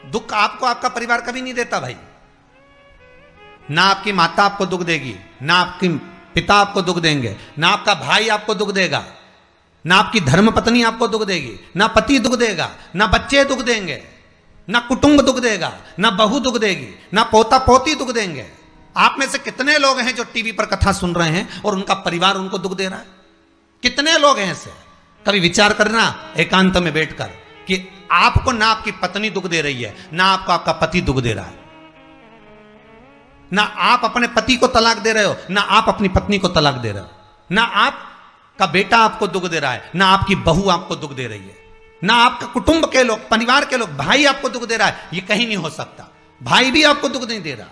दुख आपको आपका परिवार कभी नहीं देता भाई। ना आपकी माता आपको दुख देगी, ना आपकी पिता आपको दुख देंगे, ना आपका भाई आपको दुख देगा, ना आपकी धर्म पत्नी आपको दुख देगी, ना पति दुख देगा, ना बच्चे दुख देंगे, ना कुटुंब दुख देगा, ना बहू दुख देगी, ना पोता पोती दुख देंगे। आप में से कितने लोग हैं जो टीवी पर कथा सुन रहे हैं और उनका परिवार उनको दुख दे रहा है? कितने लोग हैं ऐसे? कभी विचार करना एकांत में बैठकर कि आपको ना आपकी पत्नी दुख दे रही है, ना आपको आपका पति दुख दे रहा है, ना आप अपने पति को तलाक दे रहे हो, ना आप अपनी पत्नी को तलाक दे रहे हो, ना आपका बेटा आपको दुख दे रहा है, ना आपकी बहू आपको दुख दे रही है, ना आपका कुटुंब के लोग, परिवार के लोग, भाई आपको दुख दे रहा है। ये कहीं नहीं हो सकता। भाई भी आपको दुख नहीं दे रहा,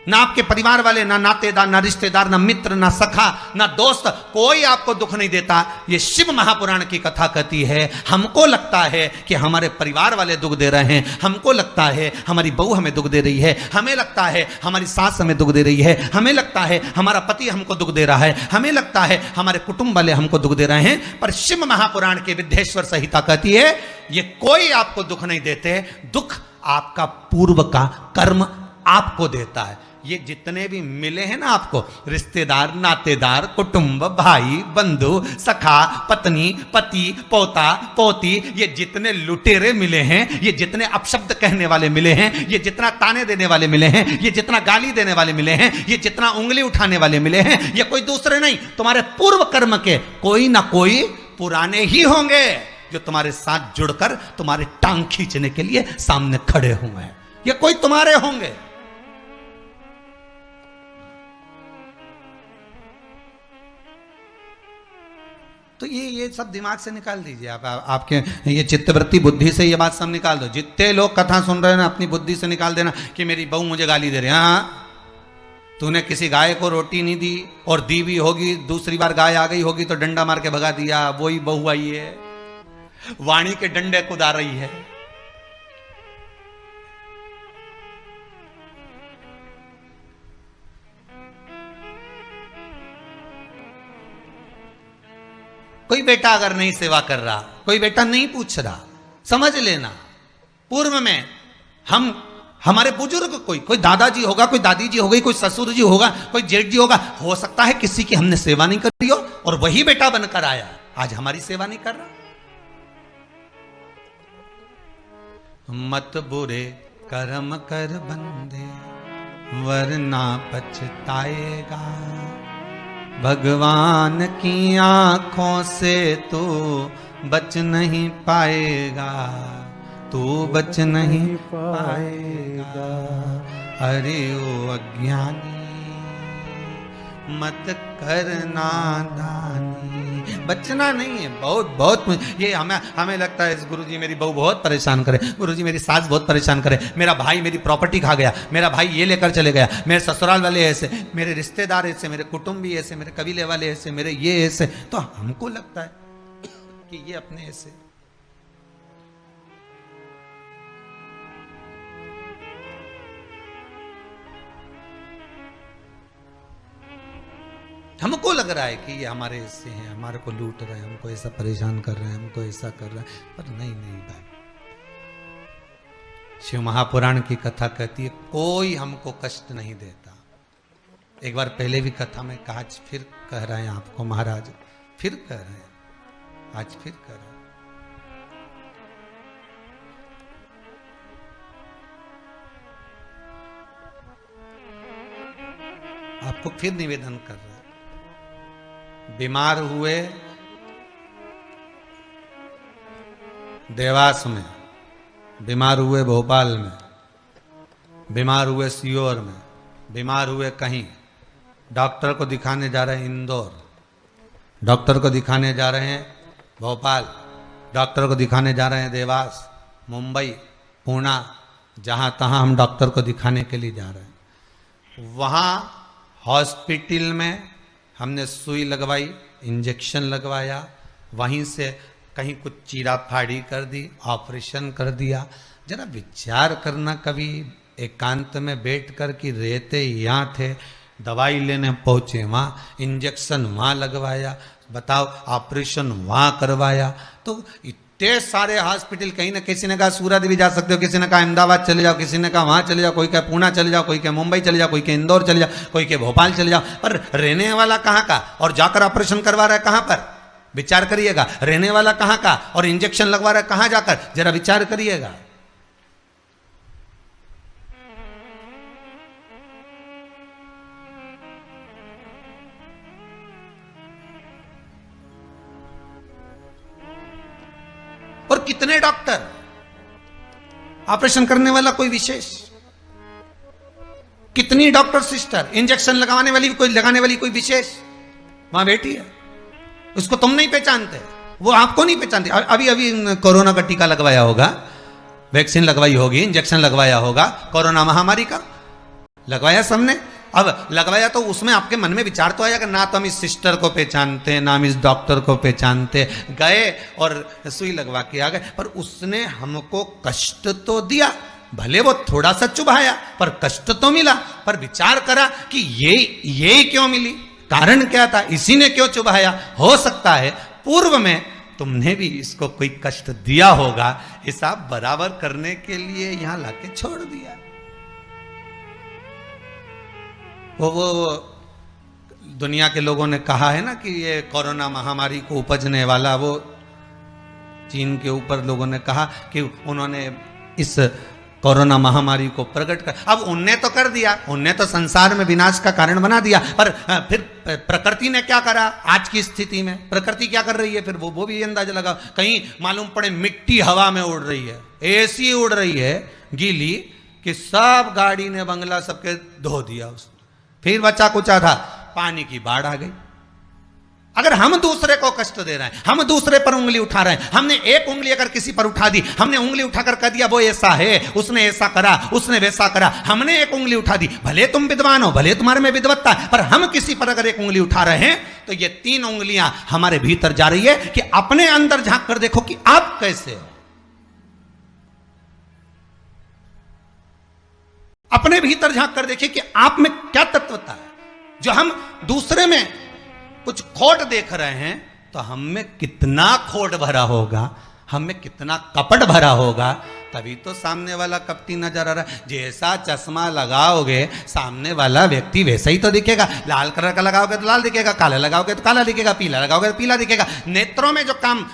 ना आपके परिवार वाले, ना नातेदार, ना रिश्तेदार, ना मित्र, ना सखा, ना दोस्त, कोई आपको दुख नहीं देता। ये शिव महापुराण की कथा कहती है हमको लगता है कि हमारे परिवार वाले दुख दे रहे हैं, हमको लगता है हमारी बहू हमें दुख दे रही है, हमें लगता है हमारी सास हमें दुख दे रही है, हमें लगता है हमारा पति हमको दुख दे रहा है, हमें लगता है हमारे कुटुंब वाले हमको दुख दे रहे हैं। पर शिव महापुराण की विद्येश्वर संहिता कहती है ये कोई आपको दुख नहीं देते, दुख आपका पूर्व का कर्म आपको देता है। ये जितने भी मिले हैं ना आपको, रिश्तेदार, नातेदार, कुटुंब, भाई, बंधु, सखा, पत्नी, पति, पोता, पोती, ये जितने लुटेरे मिले हैं, ये जितने अपशब्द कहने वाले मिले हैं, ये जितना ताने देने वाले मिले हैं, ये जितना गाली देने वाले मिले हैं, ये जितना उंगली उठाने वाले मिले हैं, ये कोई दूसरे नहीं, तुम्हारे पूर्व कर्म के कोई ना कोई पुराने ही होंगे जो तुम्हारे साथ जुड़कर तुम्हारे टांग खींचने के लिए सामने खड़े हुए हैं। ये कोई तुम्हारे होंगे। तो ये सब दिमाग से निकाल दीजिए आप आपके ये चित्तवृत्ति बुद्धि से ये बात सब निकाल दो। जितने लोग कथा सुन रहे हैं ना, अपनी बुद्धि से निकाल देना कि मेरी बहू मुझे गाली दे रही है। हाँ, तूने किसी गाय को रोटी नहीं दी और दी भी होगी, दूसरी बार गाय आ गई होगी तो डंडा मार के भगा दिया, वही बहू आई है, वाणी के डंडे कुदा रही है। कोई बेटा अगर नहीं सेवा कर रहा, कोई बेटा नहीं पूछ रहा, समझ लेना पूर्व में हमारे बुजुर्ग, कोई दादाजी होगा, कोई दादी जी होगी, कोई ससुर जी होगा, कोई जेठ जी होगा, हो सकता है किसी की हमने सेवा नहीं करी हो और वही बेटा बनकर आया, आज हमारी सेवा नहीं कर रहा। मत बुरे कर्म कर बंदे वरना पछताएगा, भगवान की आंखों से तू बच नहीं पाएगा, तू बच नहीं पाएगा। अरे ओ अज्ञानी मत करना दानी, बचना नहीं है। बहुत ये हमें लगता है गुरुजी मेरी बहू बहुत परेशान करे, गुरुजी मेरी सास बहुत परेशान करे, मेरा भाई मेरी प्रॉपर्टी खा गया, मेरा भाई ये लेकर चले गया, मेरे ससुराल वाले ऐसे, मेरे रिश्तेदार ऐसे, मेरे कुटुंबी ऐसे, मेरे कबीले वाले ऐसे, मेरे ये ऐसे। तो हमको लगता है कि ये अपने ऐसे। हमको लग रहा है कि ये हमारे ऐसे हैं, हमारे को लूट रहे हैं, हमको ऐसा परेशान कर रहे हैं, हमको ऐसा कर रहे हैं, पर नहीं भाई। शिव महापुराण की कथा कहती है कोई हमको कष्ट नहीं देता। एक बार पहले भी कथा में कहा, आज फिर कह रहे हैं आपको महाराज, फिर कह रहे हैं, आज फिर कह रहे हैं। आपको फिर निवेदन कर रहे हैं, बीमार हुए देवास में, बीमार हुए भोपाल में, बीमार हुए सीहोर में, बीमार हुए कहीं, डॉक्टर को दिखाने जा रहे हैं इंदौर, डॉक्टर को दिखाने जा रहे हैं भोपाल, डॉक्टर को दिखाने जा रहे हैं देवास, मुंबई, पुणे, जहाँ तहाँ हम डॉक्टर को दिखाने के लिए जा रहे हैं। वहाँ हॉस्पिटल में हमने सुई लगवाई, इंजेक्शन लगवाया, वहीं से कहीं कुछ चीरा फाड़ी कर दी, ऑपरेशन कर दिया। जरा विचार करना कभी एकांत में बैठ कर कि रहते यहाँ थे, दवाई लेने पहुँचे वहाँ, इंजेक्शन वहाँ लगवाया, बताओ ऑपरेशन वहाँ करवाया। तो इतने सारे हॉस्पिटल, कहीं ना किसी ने कहा सूरत भी जा सकते हो, किसी ने कहा अहमदाबाद चले जाओ, किसी ने कहा वहां चले जाओ, कोई कहा पूना चले जाओ, कोई कहा मुंबई चले जाओ, कोई कहा इंदौर चले जाओ, कोई कहा भोपाल चले जाओ, पर रहने वाला कहाँ का और जाकर ऑपरेशन करवा रहा है कहां पर? विचार करिएगा। रहने वाला कहां का और इंजेक्शन लगवा रहा है कहां जाकर? जरा विचार करिएगा। और कितने डॉक्टर, ऑपरेशन करने वाला कोई विशेष, कितनी डॉक्टर सिस्टर, इंजेक्शन लगाने वाली कोई विशेष वहां बैठी है, उसको तुम नहीं पहचानते, वो आपको नहीं पहचानती। अभी अभी कोरोना का टीका लगवाया होगा, वैक्सीन लगवाई होगी, इंजेक्शन लगवाया होगा, कोरोना महामारी का लगवाया सबने। अब लगवाया तो उसमें आपके मन में विचार तो आया कि ना तो हम इस सिस्टर को पहचानते, ना हम इस डॉक्टर को पहचानते, गए और सुई लगवा के आ गए, पर उसने हमको कष्ट तो दिया, भले वो थोड़ा सा चुभाया पर कष्ट तो मिला। पर विचार करा कि ये क्यों मिली, कारण क्या था, इसी ने क्यों चुभाया? हो सकता है पूर्व में तुमने भी इसको कोई कष्ट दिया होगा, हिसाब बराबर करने के लिए यहां लाके छोड़ दिया। वो दुनिया के लोगों ने कहा है ना कि ये कोरोना महामारी को उपजने वाला, वो चीन के ऊपर लोगों ने कहा कि उन्होंने इस कोरोना महामारी को प्रकट कर, अब उनने तो कर दिया, उनने तो संसार में विनाश का कारण बना दिया, पर फिर प्रकृति ने क्या करा? आज की स्थिति में प्रकृति क्या कर रही है? फिर वो भी अंदाजा लगा, कहीं मालूम पड़े मिट्टी हवा में उड़ रही है, ऐसी उड़ रही है गीली कि सब गाड़ी ने बंगला सबके धो दिया उसने। फिर बचा कुचा था, पानी की बाढ़ आ गई। अगर हम दूसरे को कष्ट दे रहे हैं, हम दूसरे पर उंगली उठा रहे हैं, हमने एक उंगली अगर किसी पर उठा दी, हमने उंगली उठाकर कह दिया वो ऐसा है, उसने ऐसा करा, उसने वैसा करा, हमने एक उंगली उठा दी, भले तुम विद्वान हो, भले तुम्हारे में विद्वत्ता है, पर हम किसी पर अगर एक उंगली उठा रहे हैं तो ये 3 उंगलियां हमारे भीतर जा रही है कि अपने अंदर झांक कर देखो कि आप कैसे हो, अपने भीतर झांक कर देखिए कि आप में क्या तत्वता है। जो हम दूसरे में कुछ खोट देख रहे हैं तो हम में कितना खोट भरा होगा, हम में कितना कपट भरा होगा, तभी तो सामने वाला कपटी नजर आ रहा है। जैसा चश्मा लगाओगे सामने वाला व्यक्ति वैसा ही तो दिखेगा। लाल कलर का लगाओगे तो लाल दिखेगा, काला लगाओगे तो काला दिखेगा, पीला लगाओगे तो पीला दिखेगा। नेत्रों में जो काम,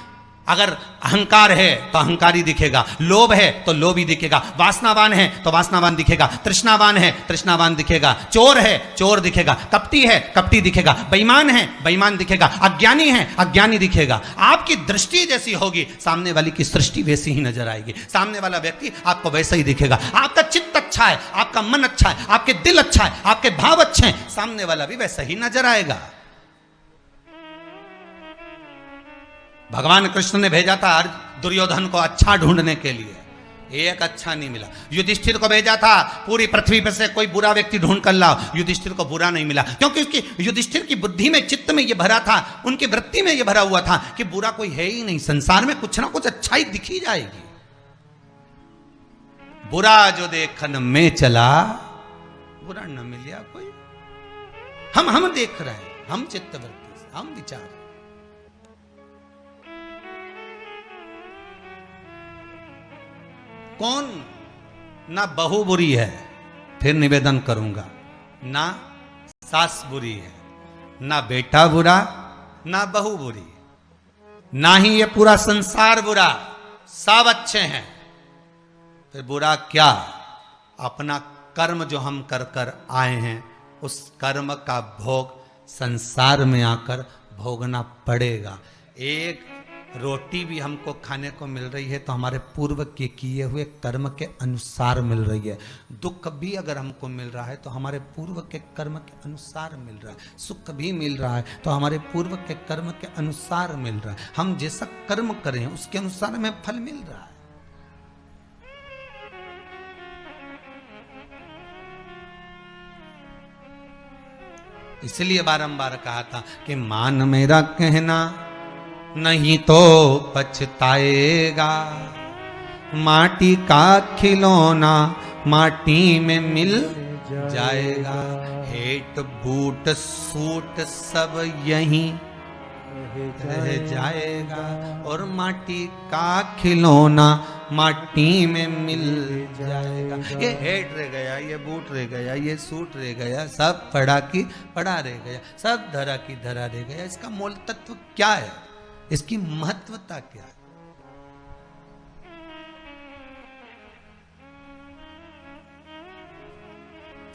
अगर अहंकार है तो अहंकारी दिखेगा, लोभ है तो लोभी दिखेगा, वासनावान है तो वासनावान दिखेगा, तृष्णावान है तृष्णावान दिखेगा, चोर है चोर दिखेगा, कपटी है कपटी दिखेगा, बेईमान है बेईमान दिखेगा, अज्ञानी है अज्ञानी दिखेगा। आपकी दृष्टि जैसी होगी सामने वाली की सृष्टि वैसी ही नजर आएगी, सामने वाला व्यक्ति आपको वैसा ही दिखेगा। आपका चित्त अच्छा है, आपका मन अच्छा है, आपके दिल अच्छा है, आपके भाव अच्छे हैं, सामने वाला भी वैसा ही नजर आएगा। भगवान कृष्ण ने भेजा था दुर्योधन को अच्छा ढूंढने के लिए, एक अच्छा नहीं मिला। युधिष्ठिर को भेजा था पूरी पृथ्वी पर से कोई बुरा व्यक्ति ढूंढ कर लाओ, युधिष्ठिर को बुरा नहीं मिला, क्योंकि उसकी युधिष्ठिर की बुद्धि में, चित्त में ये भरा था, उनकी वृत्ति में ये भरा हुआ था कि बुरा कोई है ही नहीं, संसार में कुछ ना कुछ अच्छाई दिखी जाएगी। बुरा जो देखन में चला बुरा न मिलिया कोई। हम देख रहे हैं, हम चित्तवृत्ति से, हम विचार, कौन ना बहू बुरी है, फिर निवेदन करूंगा, ना सास बुरी है, ना बेटा बुरा, ना बहू बुरी, ना ही ये पूरा संसार बुरा, सब अच्छे हैं। फिर बुरा क्या? अपना कर्म जो हम कर कर आए हैं, उस कर्म का भोग संसार में आकर भोगना पड़ेगा। एक रोटी भी हमको खाने को मिल रही है तो हमारे पूर्व के किए हुए कर्म के अनुसार मिल रही है। दुख भी अगर हमको मिल रहा है तो हमारे पूर्व के कर्म के अनुसार मिल रहा है। सुख भी मिल रहा है तो हमारे पूर्व के कर्म के अनुसार मिल रहा है। हम जैसा कर्म करें उसके अनुसार हमें फल मिल रहा है। इसलिए बारंबार कहा था कि मान मेरा कहना नहीं तो पछताएगा, माटी का खिलौना माटी में मिल जाएगा, हेट बूट सूट सब यहीं रह जाएगा, और माटी का खिलौना माटी में मिल जाएगा। ये हेड रह गया, ये बूट रह गया, ये सूट रह गया, सब पड़ा की पड़ा रह गया, सब धरा की धरा रह गया। इसका मूल तत्व क्या है? इसकी महत्वता क्या है?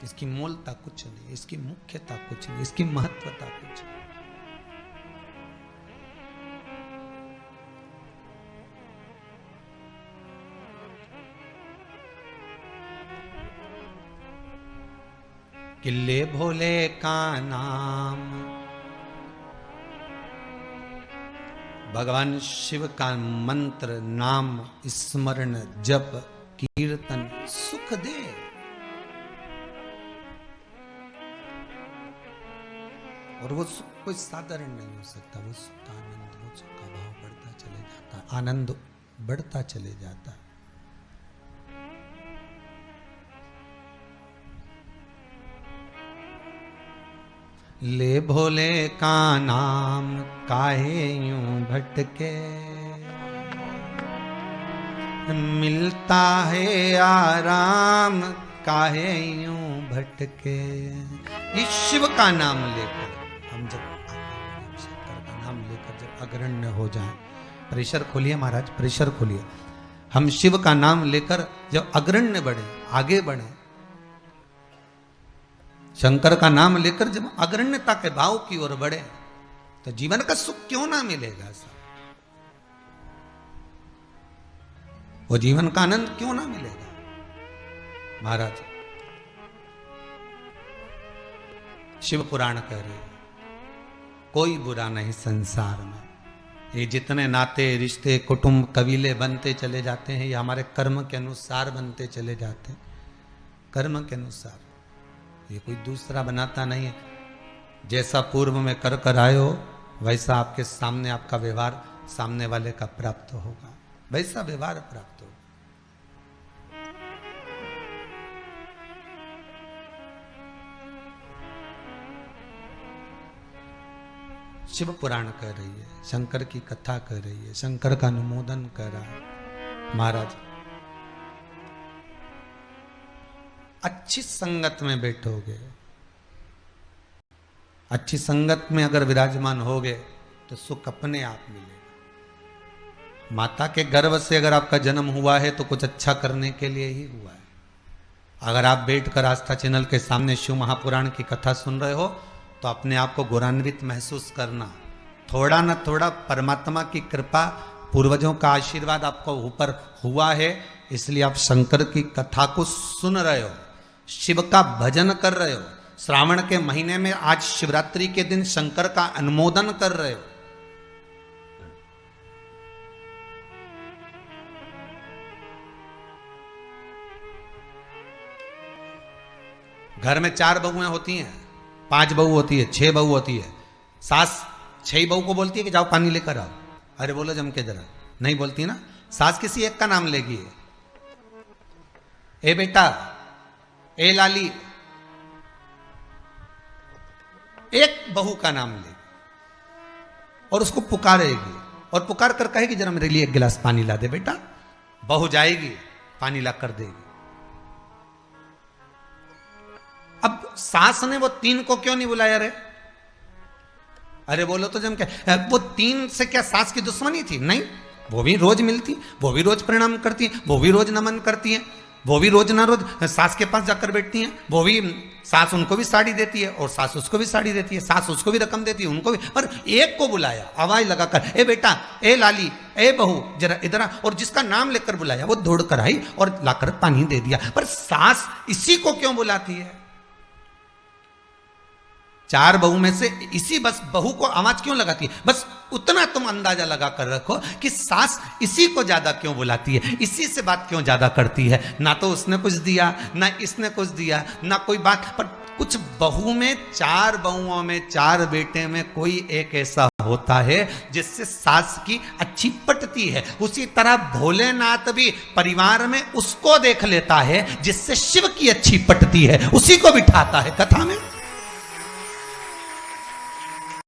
इसकी मूलता कुछ नहीं, इसकी मुख्यता कुछ नहीं, इसकी महत्वता कुछ नहीं। किले भोले का नाम, भगवान शिव का मंत्र, नाम स्मरण जप कीर्तन सुख दे। और वो सुख कोई साधारण नहीं हो सकता। वो सुख का आनंद, वो सुख का भाव बढ़ता चले जाता, आनंद बढ़ता चले जाता। ले भोले का नाम काहे यूं भटके, मिलता है आराम काहे यूं भटके। ये शिव का नाम लेकर हम जब शंकर का नाम लेकर जब अग्रण्य हो जाएं, प्रेशर खोलिए महाराज, प्रेशर खोलिए। हम शिव का नाम लेकर जब अग्रण्य बढ़े, आगे बढ़े, शंकर का नाम लेकर जब अग्रण्यता के भाव की ओर बढ़े, तो जीवन का सुख क्यों ना मिलेगा साहब? वो जीवन का आनंद क्यों ना मिलेगा महाराज? शिव पुराण कह रहे हैं, कोई बुरा नहीं संसार में। ये जितने नाते रिश्ते कुटुंब कबीले बनते चले जाते हैं, ये हमारे कर्म के अनुसार बनते चले जाते हैं। कर्म के अनुसार, ये कोई दूसरा बनाता नहीं है। जैसा पूर्व में कर कर आए हो, वैसा आपके सामने आपका व्यवहार सामने वाले का प्राप्त होगा, वैसा व्यवहार प्राप्त होगा। शिव पुराण कह रही है, शंकर की कथा कह रही है, शंकर का अनुमोदन कर रहा है महाराज। अच्छी संगत में बैठोगे, अच्छी संगत में अगर विराजमान होगे तो सुख अपने आप मिलेगा। माता के गर्भ से अगर आपका जन्म हुआ है तो कुछ अच्छा करने के लिए ही हुआ है। अगर आप बैठकर आस्था चैनल के सामने शिव महापुराण की कथा सुन रहे हो तो अपने आप को गौरवान्वित महसूस करना। थोड़ा न थोड़ा परमात्मा की कृपा, पूर्वजों का आशीर्वाद आपको ऊपर हुआ है, इसलिए आप शंकर की कथा को सुन रहे हो, शिव का भजन कर रहे हो। श्रावण के महीने में आज शिवरात्रि के दिन शंकर का अनुमोदन कर रहे हो। घर में 4 बहुएं होती हैं, 5 बहू होती है, 6 बहू होती है। सास 6 बहू को बोलती है कि जाओ पानी लेकर आओ, अरे बोलो जम के जरा, नहीं बोलती ना। सास किसी एक का नाम लेगी, ए बेटा, ए लाली, एक बहू का नाम लेगी और उसको पुकारेगी और पुकार कर कहेगी जरा मेरे लिए 1 गिलास पानी ला दे बेटा। बहू जाएगी, पानी ला कर देगी। अब सास ने वो 3 को क्यों नहीं बुलाया रे? अरे बोलो तो जम क्या, वो 3 से क्या सास की दुश्मनी थी? नहीं, वो भी रोज मिलती, वो भी रोज प्रणाम करती है, वो भी रोज नमन करती है, वो भी रोज ना रोज सास के पास जाकर बैठती हैं। वो भी, सास उनको भी साड़ी देती है और सास उसको भी साड़ी देती है, सास उसको भी रकम देती है, उनको भी। पर एक को बुलाया आवाज लगाकर, ए बेटा, ए लाली, ए बहू, जरा इधर आ। और जिसका नाम लेकर बुलाया वो दौड़ कर आई और लाकर पानी दे दिया। पर सास इसी को क्यों बुलाती है? 4 बहू में से इसी बस बहू को आवाज क्यों लगाती है? बस उतना तुम अंदाजा लगा कर रखो कि सास इसी को ज्यादा क्यों बुलाती है, इसी से बात क्यों ज्यादा करती है। ना तो उसने कुछ दिया, ना इसने कुछ दिया, ना कोई बात। पर कुछ बहू में, 4 बहुओं में, 4 बेटे में कोई एक ऐसा होता है जिससे सास की अच्छी पटती है। उसी तरह भोलेनाथ भी परिवार में उसको देख लेता है जिससे शिव की अच्छी पटती है, उसी को बिठाता है कथा में।